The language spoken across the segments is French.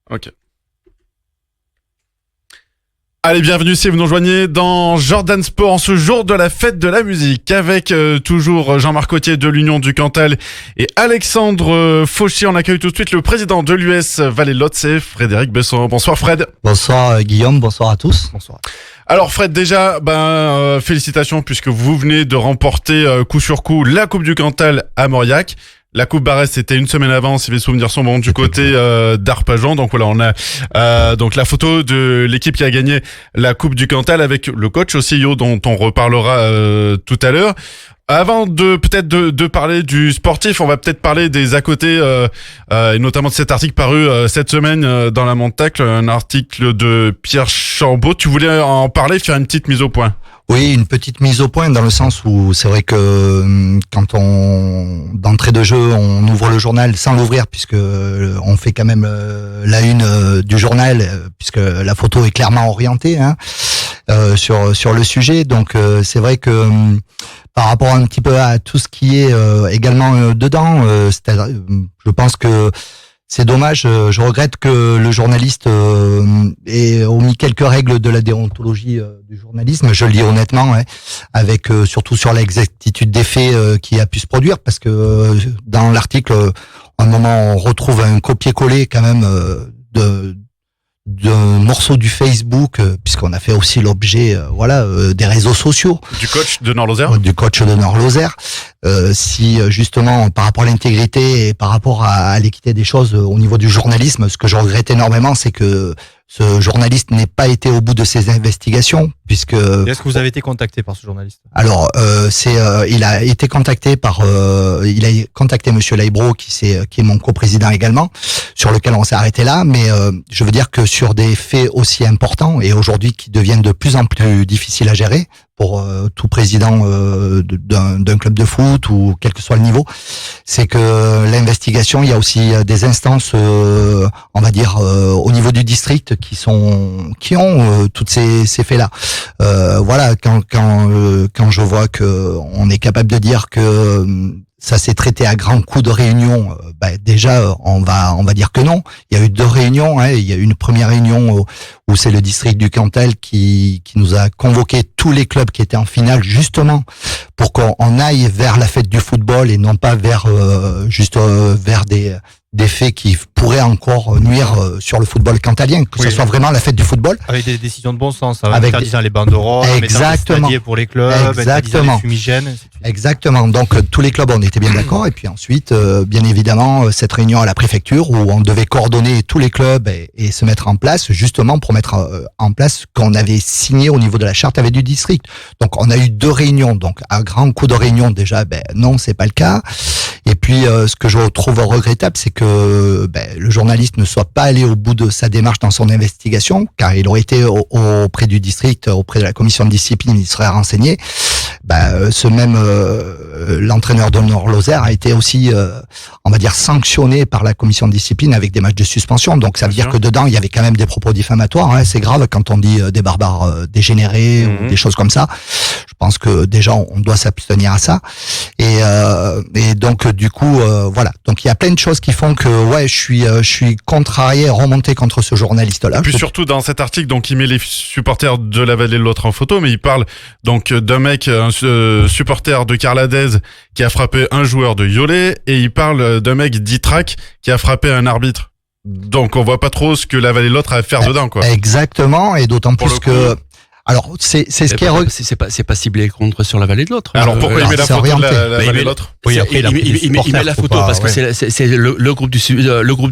Ok. Allez, bienvenue si vous nous rejoignez dans Jordan Sport en ce jour de la fête de la musique avec toujours Jean-Marc Cotier de l'Union du Cantal et Alexandre Fauchier. On accueille tout de suite le président de l'US Vallée-de-Lot, c'est Frédéric Besson. Bonsoir Fred. Bonsoir Guillaume, bonsoir à tous. Bonsoir. Alors Fred, déjà, félicitations puisque vous venez de remporter coup sur coup la Coupe du Cantal à Mauriac. La Coupe Barès, c'était une semaine avant, si mes souvenirs sont bons, du côté d'Arpajon. Donc voilà, on a donc la photo de l'équipe qui a gagné la Coupe du Cantal avec le coach aussi, dont on reparlera tout à l'heure. Avant de parler du sportif, on va peut-être parler des à côté, et notamment de cet article paru cette semaine dans la Montacle, un article de Pierre Chambaud. Tu voulais en parler, faire une petite mise au point? Oui, une petite mise au point dans le sens où c'est vrai que quand d'entrée de jeu, on ouvre le journal sans l'ouvrir puisque on fait quand même la une du journal puisque la photo est clairement orientée sur le sujet. Donc c'est vrai que par rapport un petit peu à tout ce qui est également dedans, c'est-à-dire, je pense que c'est dommage, je regrette que le journaliste ait omis quelques règles de la déontologie du journalisme, je le dis honnêtement, avec surtout sur l'exactitude des faits qui a pu se produire, parce que dans l'article, à un moment, on retrouve un copier-coller quand même d'un morceau du Facebook, puisqu'on a fait aussi l'objet des réseaux sociaux. Du coach de Nord-Lozère. Du coach de Nord-Lozère. Si justement, par rapport à l'intégrité et par rapport à l'équité des choses au niveau du journalisme, ce que je regrette énormément, c'est que ce journaliste n'ait pas été au bout de ses investigations, puisque... Et est-ce que vous avez été contacté par ce journaliste? Alors, il a été contacté il a contacté Monsieur Laibro, qui est mon coprésident également, sur lequel on s'est arrêté là, mais je veux dire que sur des faits aussi importants, et aujourd'hui qui deviennent de plus en plus difficiles à gérer, pour tout président d'un club de foot ou quel que soit le niveau, c'est que l'investigation, il y a aussi des instances, on va dire au niveau du district qui ont toutes ces faits-là. Voilà, quand je vois que on est capable de dire que ça s'est traité à grands coups de réunion, déjà on va dire que non. Il y a eu 2 réunions, il y a eu une première réunion où c'est le district du Cantal qui nous a convoqué tous les clubs qui étaient en finale, justement pour qu'on aille vers la fête du football et non pas vers des faits qui pourraient encore nuire sur le football cantalien, que ce soit vraiment la fête du football. Avec des décisions de bon sens, avec interdisant les banderoles, exactement, les pour les clubs, exactement, les fumigènes. Exactement. Donc tous les clubs, on était bien d'accord. Et puis ensuite, bien évidemment, cette réunion à la préfecture où on devait coordonner tous les clubs et se mettre en place, justement pour mettre en place ce qu'on avait signé au niveau de la charte avec du district. Donc on a eu 2 réunions. Donc à grand coup de réunion, déjà, non, c'est pas le cas. Et puis ce que je trouve regrettable, c'est que le journaliste ne soit pas allé au bout de sa démarche dans son investigation, car il aurait été auprès du district, auprès de la commission de discipline, il serait renseigné. Ce même l'entraîneur de Nord-Lozère a été aussi, on va dire, sanctionné par la commission de discipline avec des matchs de suspension. Donc ça veut dire que dedans il y avait quand même des propos diffamatoires. C'est grave quand on dit des barbares dégénérés ou des choses comme ça. Je pense que déjà on doit s'abstenir à ça. Et donc du coup voilà. Donc il y a plein de choses qui font que je suis contrarié, remonté contre ce journaliste-là. Et puis surtout dans cet article, donc il met les supporters de la Vallée-de-Lot en photo, mais il parle donc d'un mec, un supporter de Carladez qui a frappé un joueur de Yolet, et il parle d'un mec d'Itrac qui a frappé un arbitre. Donc on voit pas trop ce que la Vallée-de-Lot a à faire dedans, quoi. Exactement, et d'autant plus que... Alors, c'est ce qui est... C'est pas ciblé contre sur la Vallée-de-Lot. Alors pourquoi il met la photo de la Vallée-de-Lot? Oui, il met la photo parce que c'est le groupe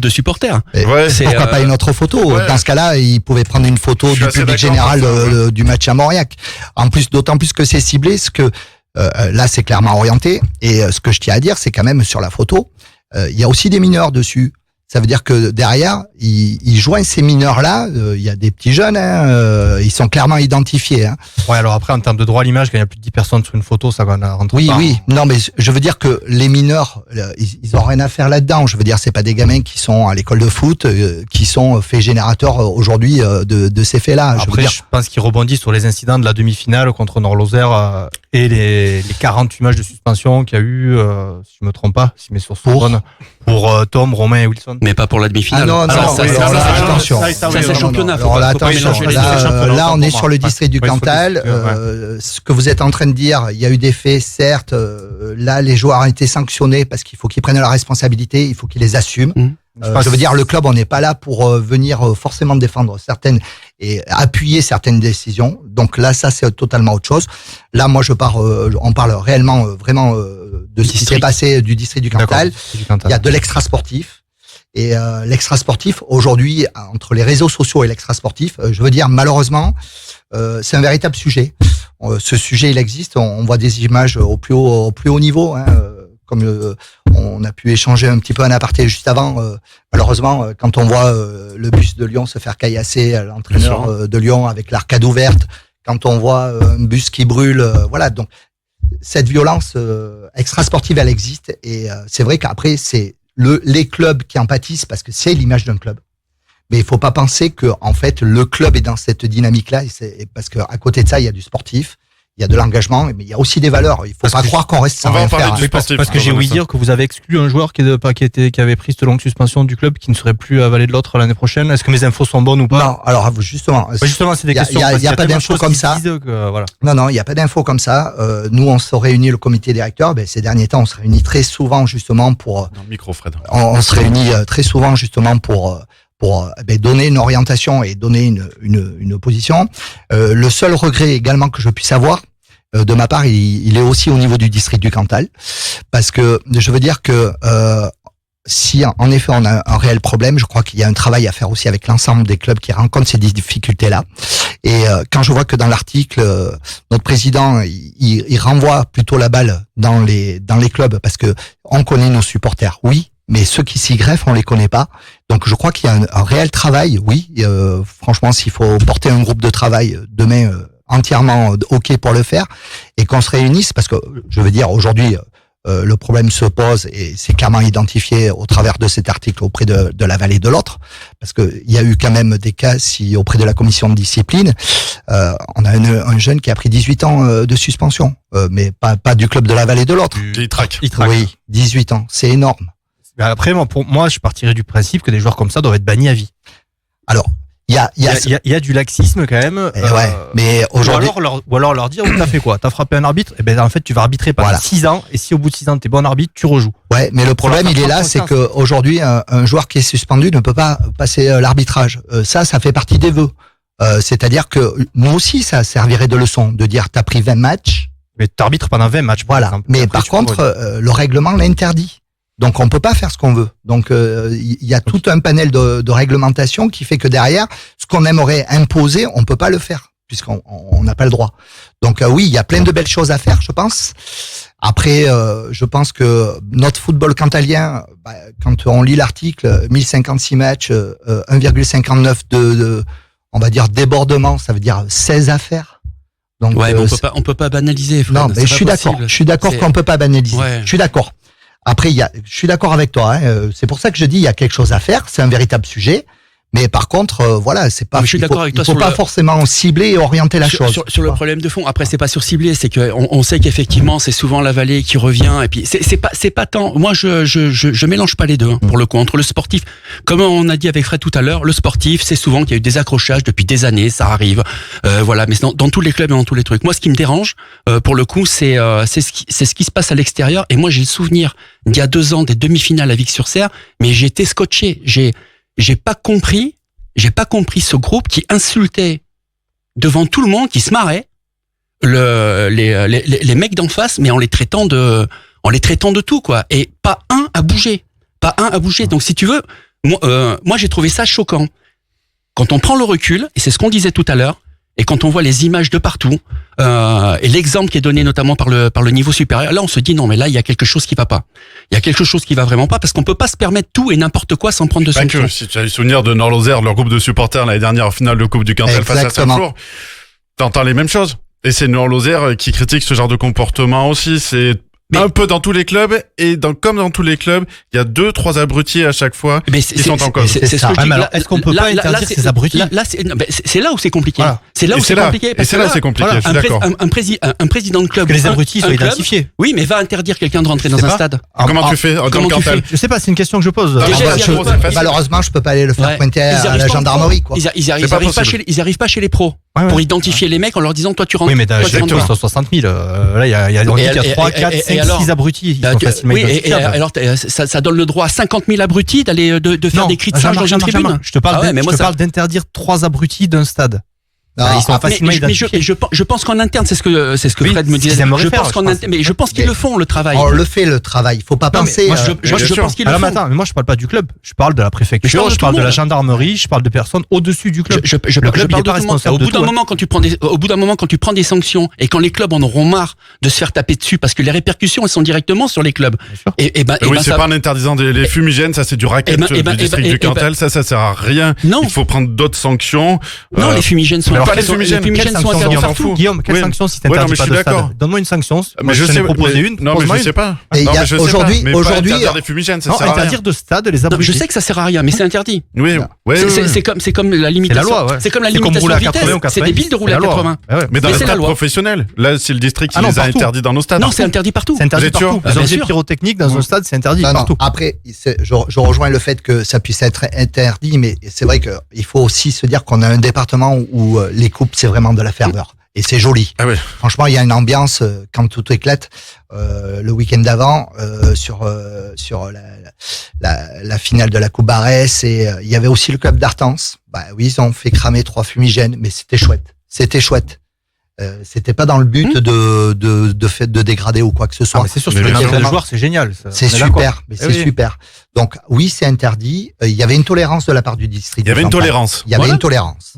de supporters. Pourquoi pas une autre photo? Dans ce cas-là, il pouvait prendre une photo du public général du match à Mauriac. En plus, d'autant plus que c'est ciblé, ce que là c'est clairement orienté. Et ce que je tiens à dire, c'est quand même sur la photo, il y a aussi des mineurs dessus. Ça veut dire que derrière, ils joignent ces mineurs-là. Il y a des petits jeunes, ils sont clairement identifiés. Ouais, alors après, en termes de droit à l'image, quand il y a plus de 10 personnes sur une photo, ça va rentrer. Oui, oui. Non, mais je veux dire que les mineurs, ils ont rien à faire là-dedans. Je veux dire, c'est pas des gamins qui sont à l'école de foot, qui sont faits générateurs aujourd'hui de ces faits-là. Après, je pense qu'ils rebondissent sur les incidents de la demi-finale contre Nord-Lozère et les 48 matchs de suspension qu'il y a eu, si je me trompe pas, si mes sources sont bonnes, pour Tom, Romain et Wilson. Mais pas pour la demi-finale. Ah non, attention. Ça, c'est le championnat. Alors là, attention. Là, on est sur le district du Cantal. Ce que vous êtes en train de dire, il y a eu des faits, certes. Là, les joueurs ont été sanctionnés parce qu'il faut qu'ils prennent la responsabilité, il faut qu'ils les assument. Je veux dire, le club, on n'est pas là pour venir forcément défendre certaines et appuyer certaines décisions. Donc là, ça, c'est totalement autre chose. Là, moi, on parle réellement, vraiment de ce qui s'est passé du district du Cantal. Il y a de l'extra-sportif. Et l'extra-sportif, aujourd'hui, entre les réseaux sociaux et l'extra-sportif, je veux dire, malheureusement, c'est un véritable sujet. Ce sujet, il existe. On voit des images au plus haut niveau, hein, comme on a pu échanger un petit peu en aparté juste avant. Malheureusement, quand on voit le bus de Lyon se faire caillasser, l'entraîneur de Lyon avec l'arcade ouverte, quand on voit un bus qui brûle, voilà. Donc cette violence extra-sportive, elle existe, et c'est vrai qu'après c'est les clubs qui en pâtissent parce que c'est l'image d'un club. Mais il faut pas penser que en fait le club est dans cette dynamique-là, parce que à côté de ça, il y a du sportif. Il y a de l'engagement, mais il y a aussi des valeurs. Il faut pas croire qu'on reste sans rien faire. Parce que j'ai ouï dire que vous avez exclu un joueur qui avait pris cette longue suspension du club, qui ne serait plus avalé de l'autre l'année prochaine. Est-ce que mes infos sont bonnes ou pas? Non, alors justement, c'est des questions. Il y a pas d'infos comme ça. Voilà. Non, il y a pas d'infos comme ça. Nous, on se réunit, le comité directeur. Ces derniers temps, on se réunit très souvent justement pour. Dans le micro, Fred. On se réunit très souvent justement pour donner une orientation et donner une position. Le seul regret également que je puisse avoir de ma part, il est aussi au niveau du district du Cantal, parce que je veux dire que si en effet on a un réel problème, je crois qu'il y a un travail à faire aussi avec l'ensemble des clubs qui rencontrent ces difficultés-là. Et quand je vois que dans l'article, notre président il renvoie plutôt la balle dans les clubs, parce que on connaît nos supporters, oui. Mais ceux qui s'y greffent, on les connaît pas. Donc je crois qu'il y a un réel travail, oui. Franchement, s'il faut porter un groupe de travail demain entièrement OK pour le faire, et qu'on se réunisse, parce que je veux dire, aujourd'hui, le problème se pose, et c'est clairement identifié au travers de cet article auprès de la vallée de l'Autre, parce que il y a eu quand même des cas, si auprès de la commission de discipline, on a un jeune qui a pris 18 ans de suspension, mais pas du club de la vallée de l'Autre. Itrac. Oui, 18 ans, c'est énorme. Après, pour moi, je partirais du principe que des joueurs comme ça doivent être bannis à vie. Alors, il y a du laxisme quand même. Ouais, mais aujourd'hui. Ou alors leur dire, t'as fait quoi? T'as frappé un arbitre? En fait, tu vas arbitrer pendant 6 ans, et si au bout de 6 ans t'es bon arbitre, tu rejoues. Ouais, mais le problème, il est là, c'est que aujourd'hui, un joueur qui est suspendu ne peut pas passer l'arbitrage. Ça fait partie des vœux. C'est-à-dire que nous aussi, ça servirait de leçon, de dire, t'as pris 20 matchs. Mais t'arbitres pendant 20 matchs, par exemple. Mais par contre, le règlement l'interdit. Donc on peut pas faire ce qu'on veut. Donc il y a tout un panel de réglementation qui fait que derrière, ce qu'on aimerait imposer, on peut pas le faire puisqu'on n'a pas le droit. Donc oui, il y a plein de belles choses à faire, je pense. Après, je pense que notre football cantalien, quand on lit l'article, 1056 matchs, 1,59 de on va dire débordement, ça veut dire 16 affaires. Donc ouais, on peut pas banaliser. Fred, non, mais je suis d'accord qu'on peut pas banaliser. Ouais. Je suis d'accord. Après, je suis d'accord avec toi. C'est pour ça que je dis il y a quelque chose à faire. C'est un véritable sujet. Mais par contre, voilà, c'est pas. Je suis d'accord avec toi. Il faut pas forcément cibler et orienter la chose. Sur le problème de fond. Après, c'est pas sur ciblé. C'est que on sait qu'effectivement, c'est souvent la vallée qui revient. Et puis c'est pas tant. Moi, je mélange pas les deux. Hein, pour le coup, entre le sportif, comme on a dit avec Fred tout à l'heure, le sportif, c'est souvent qu'il y a eu des accrochages depuis des années. Ça arrive. Voilà. Mais dans tous les clubs et dans tous les trucs. Moi, ce qui me dérange, pour le coup, c'est ce qui se passe à l'extérieur. Et moi, j'ai le souvenir d'il y a 2 ans des demi-finales à Vic-sur-Serre, mais j'ai été scotché. J'ai pas compris ce groupe qui insultait devant tout le monde, qui se marrait les mecs d'en face, mais en les traitant de tout, quoi. Et pas un à bouger. Donc si tu veux, moi j'ai trouvé ça choquant. Quand on prend le recul, et c'est ce qu'on disait tout à l'heure, et quand on voit les images de partout, et l'exemple qui est donné notamment par le niveau supérieur, là on se dit non mais là il y a quelque chose qui va pas. Il y a quelque chose qui va vraiment pas, parce qu'on peut pas se permettre tout et n'importe quoi sans prendre de sanctions. Si tu as le souvenir de Nord-Lozère, leur groupe de supporters l'année dernière en finale de Coupe du Cantal face à Saint-Flour, t'entends les mêmes choses. Et c'est Nord-Lozère qui critique ce genre de comportement aussi. C'est Mais- un peu dans tous les clubs, et comme dans tous les clubs, il y a 2-3 abrutis à chaque fois Mais qui sont en cause. c'est ce ça. que je Ah, dis. mais alors, est-ce qu'on peut pas interdire ces abrutis? C'est là où c'est compliqué. Voilà. C'est là où Et c'est compliqué. Et parce c'est que là où c'est compliqué, voilà, je suis d'accord. un président de club. Que les un- abrutis un soient club, identifiés. Oui, mais va interdire quelqu'un de rentrer Je dans sais un pas. stade. Comment tu fais dans comment le tu Cantal? fais Je sais pas, c'est une question que je pose. Déjà, bah, ils y arrivent c'est pas. facile. Malheureusement, je peux pas aller le faire Ouais. pointer Ils y à arrivent la pas en pro. gendarmerie, quoi. Ils C'est pas arrivent pas possible. ils arrivent pas chez les pros Ouais, pour ouais. identifier les mecs en leur disant toi tu rentres. Oui, mais toi, tu rentres directement, pas. ils sont 60 000. Là, on dit qu'il y a 3, 4, 5, 6 abrutis. Ils sont facilement oui, et identifiables. alors ça donne le droit à 50 000 abrutis d'aller de faire Non, des cris de singe dans une jamais. tribune. Je te parle, Ah ouais, mais moi, je te ça- parle d'interdire 3 abrutis d'un stade. Non, Ils sont après, facilement identifiés. je pense qu'en interne, c'est ce que Oui, Fred me c'est ce disait. qu'ils aimeraient Je faire, pense je qu'en pense. interne, mais je pense qu'ils le font le travail. on le fait le travail. Il faut pas Non, mais penser. moi, Je bien sûr. pense qu'ils le Alors, mais font. attends, mais moi, je parle pas du club. Je parle de la Mais préfecture, je parle de je tout parle le de la monde. gendarmerie, je parle de personnes au-dessus du club. Je Le club, parle il est de pas tout le monde. responsable Au de bout d'un tout. moment, quand tu prends des sanctions et quand les clubs en auront marre de se faire taper dessus, parce que les répercussions elles sont directement sur les clubs. Bien sûr. Et ben, Oui, c'est pas en interdisant les fumigènes, ça c'est du racket du district du Cantal, ça sert à rien. Non. Il faut prendre d'autres sanctions. Non, les fumigènes sont mais alors, interdits. pas les fumigènes. Les fumigènes Quelle sont sanction, interdits on s'en partout. fout. Guillaume, quelle Oui. sanction si Ouais, non, t'interdis mais je pas suis de stade? d'accord. Donne-moi une sanction. Mais Moi, je t'en ai sais, proposé une. non, mais je propose-moi sais pas. Et Non, il y a mais je sais aujourd'hui- pas. Mais pas aujourd'hui- interdire des fumigènes, ça Non, sert à rien. interdire de stade les Non, abrutis. je sais que ça sert à rien, mais c'est interdit. Oui, ouais, C'est comme la limitation. loi, ouais. C'est comme la C'est comme limitation rouler à de 80 ou vitesse. 90. C'est débile de rouler à C'est la loi. 80. Ouais, ouais. Mais dans Mais les c'est la stades loi. professionnels, là, c'est le district qui Ah non, les a partout. interdits dans nos stades. Non, c'est interdit partout. C'est interdit Vous êtes sûr partout. Ah, Les bien objets sûr. pyrotechniques dans un stade, c'est interdit Non, non. partout. Après, je rejoins le fait que ça puisse être interdit, mais c'est vrai qu'il faut aussi se dire qu'on a un département où les coupes, c'est vraiment de la ferveur. Et c'est joli. Ah ouais. Franchement, il y a une ambiance quand tout éclate. Le week-end d'avant, sur la finale de la Coupe Barès, et il y avait aussi le club d'Artense. Bah oui, ils ont fait cramer 3 fumigènes, mais c'était chouette. C'était chouette. C'était pas dans le but de dégrader ou quoi que ce Ah, soit. mais c'est sûr, Mais sur les bien sûr. entraîneurs joueurs, c'est génial. ça. C'est On est d'accord. super, mais Eh c'est oui. super. Donc oui, c'est interdit. Il y avait une tolérance de la part du district. Il y avait de une Champagne. tolérance. Il y avait Voilà. une tolérance.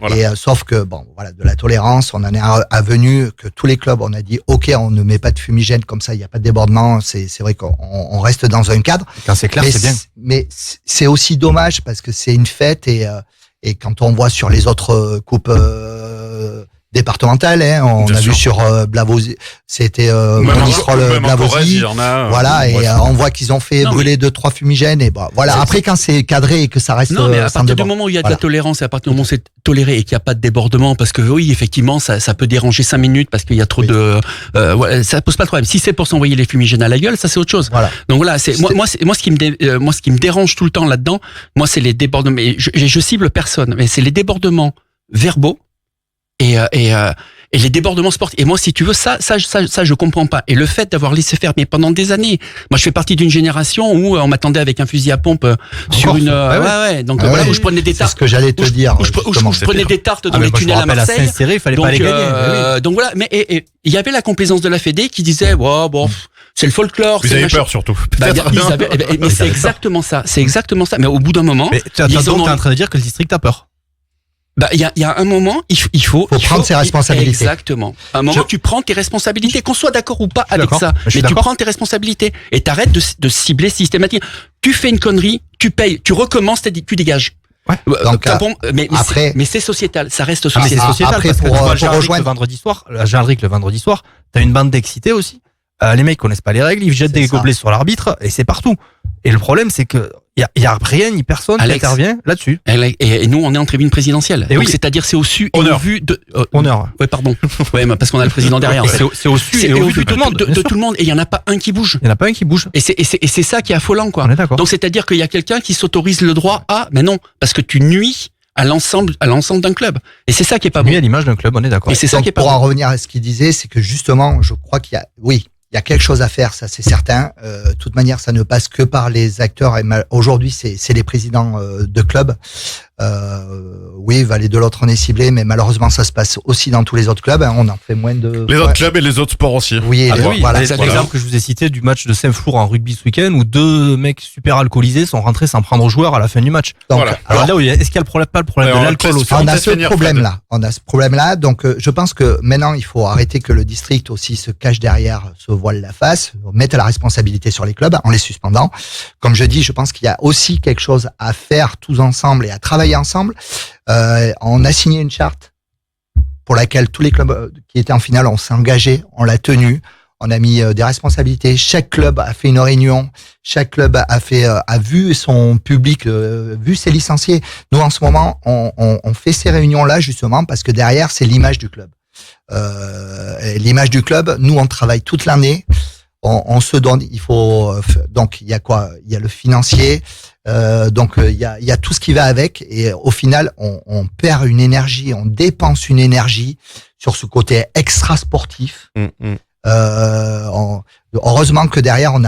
Voilà. Et sauf que bon, voilà, de la tolérance, on en est avenu que tous les clubs, on a dit OK, on ne met pas de fumigène comme ça, il n'y a pas de débordement. C'est vrai qu'on reste dans un cadre. Quand c'est clair, mais c'est bien. mais c'est aussi dommage parce que c'est une fête et quand on voit sur les autres coupes départementales, hein, on Bien a sûr. vu sur Blavozy, c'était Même Monistrol en Corrèze, Blavozy. il y en a. Voilà, et ouais. on voit qu'ils ont fait Non, brûler 2-3 fumigènes et bon, voilà. C'est- Après, quand c'est cadré et que ça reste Non, mais à sans partir du débord. moment où il y a de Voilà. la tolérance et à partir du moment où c'est toléré et qu'il n'y a pas de débordement, parce que oui, effectivement, ça peut déranger 5 minutes parce qu'il y a trop Oui. de, ouais, ça pose pas de problème. Si c'est pour s'envoyer les fumigènes à la gueule, ça c'est autre chose. Voilà. Donc voilà, c'est moi ce qui me dérange tout le temps là-dedans, moi c'est les débordements. Et je cible personne, mais c'est les débordements verbaux et les débordements sportifs. Et moi, si tu veux, ça, je comprends pas. Et le fait d'avoir laissé faire, mais pendant des années, moi, je fais partie d'une génération où on m'attendait avec un fusil à pompe sur une, ouais. Donc Ah voilà, ouais. où je prenais des C'est tartes. ce que j'allais te dire. Où je justement. prenais des tartes dans Ah, mais les moi, je me tunnels à rappelle, Marseille. Saint-Cyril, il fallait Donc, pas les gagner. donc voilà, mais et il y avait la complaisance de la Fédé qui disait, ouais, bon, c'est le folklore. Vous c'est avez machin. peur surtout. Bah, Peut-être. mais c'est exactement ça. C'est exactement ça. Mais au bout d'un moment, Mais tu es ils en ont- en train de dire que le district a peur. bah, il y a un moment, il faut prendre ses responsabilités. Exactement. Un moment, tu prends tes responsabilités, qu'on soit d'accord ou pas suis avec d'accord. ça. Je suis Mais tu d'accord. prends tes responsabilités et t'arrêtes de cibler systématiquement. Tu fais une connerie, tu payes, tu recommences, tu dégages. Ouais. Donc, Mais c'est sociétal, ça reste Ah, mais c'est sociétal. sociétal après, parce que pour- tu vois, pour Jalric rejoindre- le vendredi soir, le vendredi soir, t'as une bande d'excités aussi. Les mecs connaissent pas les règles, ils jettent C'est des ça. gobelets sur l'arbitre et c'est partout. Et le problème, c'est que y a rien ni personne qui Alex. intervient là-dessus. Et nous, on est en tribune présidentielle. Et Donc, oui. c'est-à-dire, c'est au su et Honneur. au vu de. Honneur. Ouais, pardon. Ouais, mais parce qu'on a le président derrière. en fait. C'est au su C'est et au vu de tout le monde. de tout le monde. Et il y en a pas un qui bouge. Il y en a pas un qui bouge. Et c'est ça qui est affolant, quoi. On est d'accord. Donc c'est-à-dire qu'il y a quelqu'un qui s'autorise le droit à, mais non, parce que tu nuis à l'ensemble d'un club. Et c'est ça qui est pas bon. Nuit à l'image d'un club, on est d'accord. Et c'est ça Donc, qui est pas pour en bon. revenir à ce qu'il disait, c'est que justement, je crois qu'il y a, oui, il y a quelque chose à faire, ça c'est certain. De toute manière, ça ne passe que par les acteurs. Et aujourd'hui, c'est les présidents de clubs. Oui, Vallée de l'Autre, on est ciblé, mais malheureusement, ça se passe aussi dans tous les autres clubs. Hein. On en fait moins de. Les autres clubs et les autres sports aussi. Oui, Ah les- bah oui, voilà. l'exemple que je vous ai cité du match de Saint-Flour en rugby ce week-end où 2 mecs super alcoolisés sont rentrés sans prendre joueur à la fin du match. Donc, Voilà. Alors là, est-ce qu'il y a pas le problème Alors, de l'alcool aussi? on a laisse ce finir, problème-là. On a ce problème-là. Donc, je pense que maintenant, il faut arrêter que le district aussi se cache derrière, se voile la face, mette la responsabilité sur les clubs en les suspendant. Comme je dis, je pense qu'il y a aussi quelque chose à faire tous ensemble et à travailler ensemble. On a signé une charte pour laquelle tous les clubs qui étaient en finale, on s'est engagé, on l'a tenue. on a mis des responsabilités. Chaque club a fait une réunion. Chaque club a vu son public, vu ses licenciés. Nous, en ce moment, on fait ces réunions-là justement parce que derrière, c'est l'image du club. L'image du club, nous, on travaille toute l'année. On se donne, il faut, donc il y a quoi? Il y a le financier, donc il y a tout ce qui va avec, et au final, on perd une énergie, on dépense une énergie sur ce côté extra sportif. Heureusement que derrière on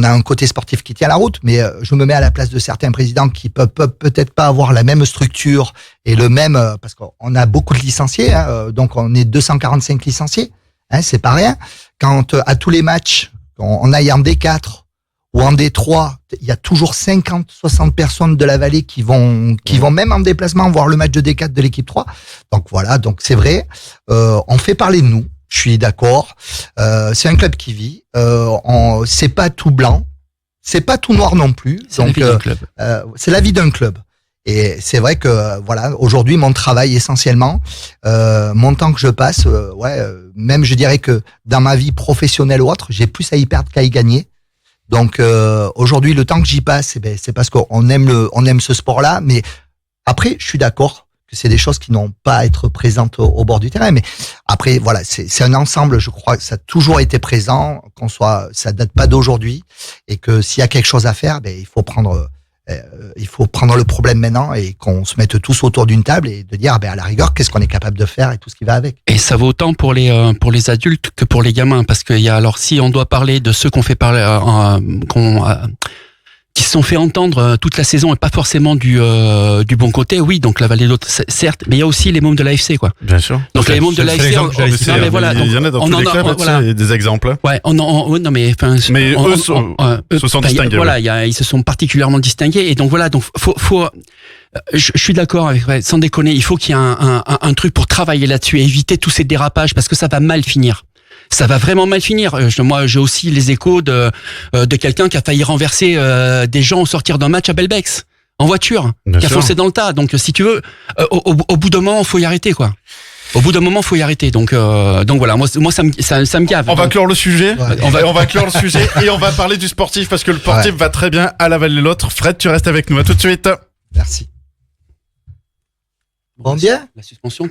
a un côté sportif qui tient la route, mais je me mets à la place de certains présidents qui peuvent peut-être pas avoir la même structure et le même, parce qu'on a beaucoup de licenciés, hein, donc on est 245 licenciés, hein, c'est pas rien. Quand à tous les matchs, on aille en D4 ou en D3, il y a toujours 50-60 personnes de la vallée qui vont même en déplacement voir le match de D4 de l'équipe 3. Donc voilà, donc c'est vrai, on fait parler de nous. Je suis d'accord. C'est un club qui vit. C'est pas tout blanc, c'est pas tout noir non plus. C'est la vie d'un club. C'est la vie d'un club. Et c'est vrai que voilà, aujourd'hui mon travail essentiellement, mon temps que je passe, même je dirais que dans ma vie professionnelle ou autre, j'ai plus à y perdre qu'à y gagner. Donc aujourd'hui, le temps que j'y passe, c'est parce qu'on aime ce sport-là. Mais après, je suis d'accord que c'est des choses qui n'ont pas à être présentes au bord du terrain. Mais après, voilà, c'est un ensemble. Je crois que ça a toujours été présent, ça date pas d'aujourd'hui, et que s'il y a quelque chose à faire, il faut prendre le problème maintenant et qu'on se mette tous autour d'une table et de dire, à la rigueur, qu'est-ce qu'on est capable de faire et tout ce qui va avec. Et ça vaut autant pour les adultes que pour les gamins, parce qu'il y a, alors si on doit parler de ceux qu'on fait parler, qui se sont fait entendre toute la saison et pas forcément du bon côté, oui, donc la Vallée de l'Autre, certes, mais il y a aussi les membres de l'AFC, quoi. Bien sûr. Donc les membres de l'AFC, il y en a dans tous les clubs, il y a des exemples. Ouais, non mais enfin, mais eux se sont distingués. Voilà, ils se sont particulièrement distingués, et donc voilà, donc faut je suis d'accord avec, sans déconner, il faut qu'il y ait un truc pour travailler là-dessus et éviter tous ces dérapages, parce que ça va mal finir. Ça va vraiment mal finir. Moi, j'ai aussi les échos de quelqu'un qui a failli renverser des gens au sortir d'un match à Belbex en voiture, qui a foncé dans le tas. Donc, si tu veux, au bout d'un moment, faut y arrêter, quoi. Au bout d'un moment, faut y arrêter. Donc voilà, moi ça me gave. On va clore le sujet. Ouais. On va clore le sujet et on va parler du sportif, parce que le sportif va très bien à la Vallée de l'Autre. Fred, tu restes avec nous. À tout de suite. Merci. Bon, bien. La suspension.